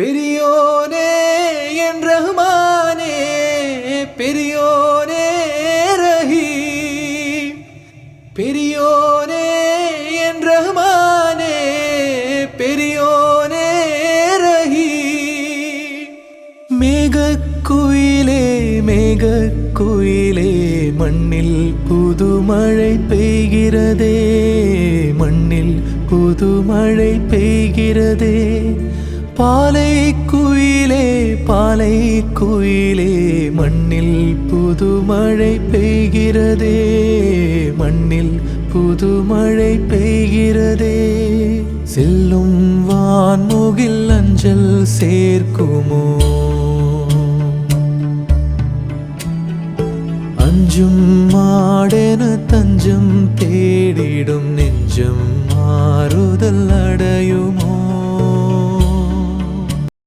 பெரியோனே என் ரஹ்மானே, பெரியோனே ரஹீம். பெரியோனே என் ரஹ்மானே, பெரியோனே ரஹீம். மேகக்குயிலே மேகக்குயிலே, மண்ணில் புதுமழை பெய்கிறதே, மண்ணில் புதுமழை பெய்கிறதே. பாலை குயிலே பாலை குயிலே, மண்ணில் புதுமழை பெய்கிறதே, மண்ணில் புதுமழை பெய்கிறதே. செல்லும் வான்முகில் அஞ்சல் சேர்க்குமோ, அஞ்சும் மாடென தஞ்சம் தேடிடும் நெஞ்சம் மாறுதல் அடையுமோ.